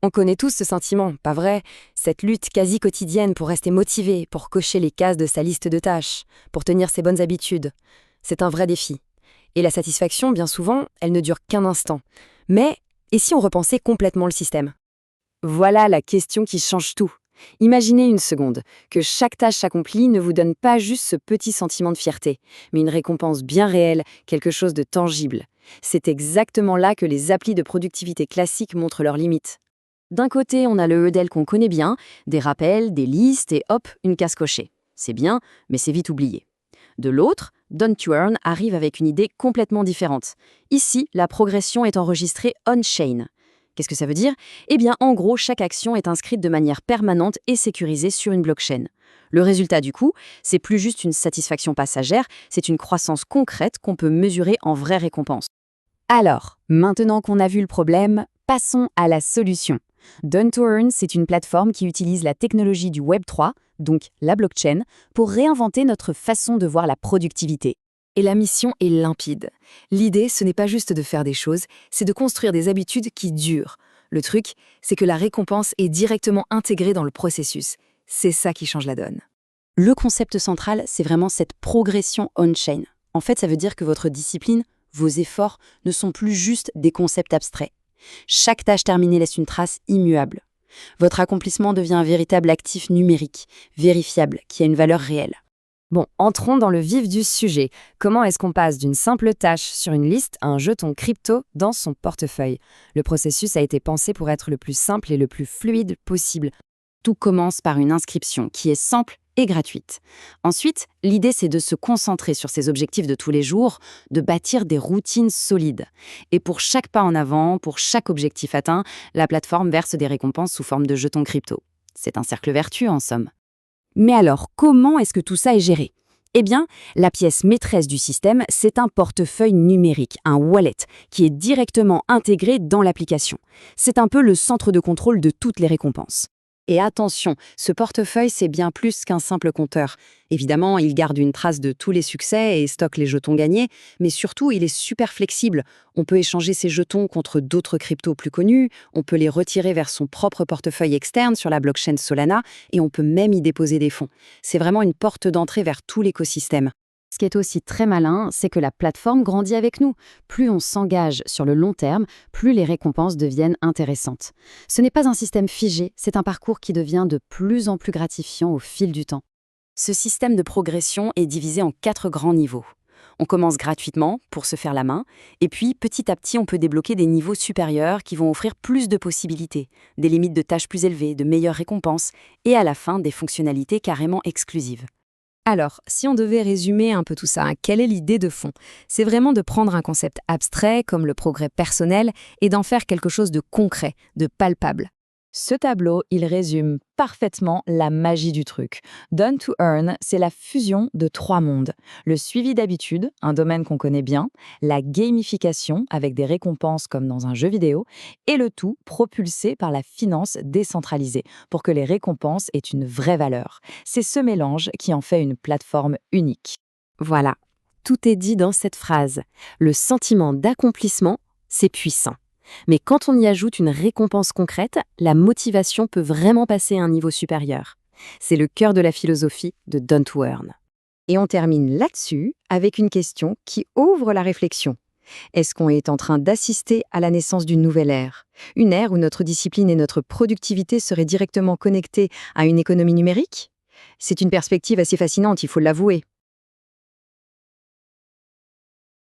On connaît tous ce sentiment, pas vrai? Cette lutte quasi quotidienne pour rester motivé, pour cocher les cases de sa liste de tâches, pour tenir ses bonnes habitudes. C'est un vrai défi. Et la satisfaction, bien souvent, elle ne dure qu'un instant. Mais, et si on repensait complètement le système? Voilà la question qui change tout. Imaginez une seconde, que chaque tâche accomplie ne vous donne pas juste ce petit sentiment de fierté, mais une récompense bien réelle, quelque chose de tangible. C'est exactement là que les applis de productivité classiques montrent leurs limites. D'un côté, on a le Edel qu'on connaît bien, des rappels, des listes et hop, une case cochée. C'est bien, mais c'est vite oublié. De l'autre, Done to Earn arrive avec une idée complètement différente. Ici, la progression est enregistrée on-chain. Qu'est-ce que ça veut dire? Eh bien, en gros, chaque action est inscrite de manière permanente et sécurisée sur une blockchain. Le résultat du coup, c'est plus juste une satisfaction passagère, c'est une croissance concrète qu'on peut mesurer en vraie récompense. Alors, maintenant qu'on a vu le problème, passons à la solution. Done to Earn, c'est une plateforme qui utilise la technologie du Web3, donc la blockchain, pour réinventer notre façon de voir la productivité. Et la mission est limpide. L'idée, ce n'est pas juste de faire des choses, c'est de construire des habitudes qui durent. Le truc, c'est que la récompense est directement intégrée dans le processus. C'est ça qui change la donne. Le concept central, c'est vraiment cette progression on-chain. En fait, ça veut dire que votre discipline, vos efforts, ne sont plus juste des concepts abstraits. Chaque tâche terminée laisse une trace immuable. Votre accomplissement devient un véritable actif numérique, vérifiable, qui a une valeur réelle. Bon, entrons dans le vif du sujet. Comment est-ce qu'on passe d'une simple tâche sur une liste à un jeton crypto dans son portefeuille? Le processus a été pensé pour être le plus simple et le plus fluide possible. Tout commence par une inscription qui est simple et gratuite. Ensuite, l'idée c'est de se concentrer sur ses objectifs de tous les jours, de bâtir des routines solides. Et pour chaque pas en avant, pour chaque objectif atteint, la plateforme verse des récompenses sous forme de jetons crypto. C'est un cercle vertueux en somme. Mais alors, comment est-ce que tout ça est géré? Eh bien, la pièce maîtresse du système, c'est un portefeuille numérique, un wallet, qui est directement intégré dans l'application. C'est un peu le centre de contrôle de toutes les récompenses. Et attention, ce portefeuille, c'est bien plus qu'un simple compteur. Évidemment, il garde une trace de tous les succès et stocke les jetons gagnés, mais surtout, il est super flexible. On peut échanger ces jetons contre d'autres cryptos plus connus, on peut les retirer vers son propre portefeuille externe sur la blockchain Solana, et on peut même y déposer des fonds. C'est vraiment une porte d'entrée vers tout l'écosystème. Ce qui est aussi très malin, c'est que la plateforme grandit avec nous. Plus on s'engage sur le long terme, plus les récompenses deviennent intéressantes. Ce n'est pas un système figé, c'est un parcours qui devient de plus en plus gratifiant au fil du temps. Ce système de progression est divisé en 4 grands niveaux. On commence gratuitement, pour se faire la main, et puis petit à petit on peut débloquer des niveaux supérieurs qui vont offrir plus de possibilités, des limites de tâches plus élevées, de meilleures récompenses, et à la fin des fonctionnalités carrément exclusives. Alors, si on devait résumer un peu tout ça, quelle est l'idée de fond? C'est vraiment de prendre un concept abstrait, comme le progrès personnel, et d'en faire quelque chose de concret, de palpable. Ce tableau, il résume parfaitement la magie du truc. Done to Earn, c'est la fusion de 3 mondes. Le suivi d'habitude, un domaine qu'on connaît bien, la gamification, avec des récompenses comme dans un jeu vidéo, et le tout propulsé par la finance décentralisée, pour que les récompenses aient une vraie valeur. C'est ce mélange qui en fait une plateforme unique. Voilà, tout est dit dans cette phrase. Le sentiment d'accomplissement, c'est puissant. Mais quand on y ajoute une récompense concrète, la motivation peut vraiment passer à un niveau supérieur. C'est le cœur de la philosophie de Done to Earn. Et on termine là-dessus avec une question qui ouvre la réflexion. Est-ce qu'on est en train d'assister à la naissance d'une nouvelle ère? Une ère où notre discipline et notre productivité seraient directement connectées à une économie numérique? C'est une perspective assez fascinante, il faut l'avouer.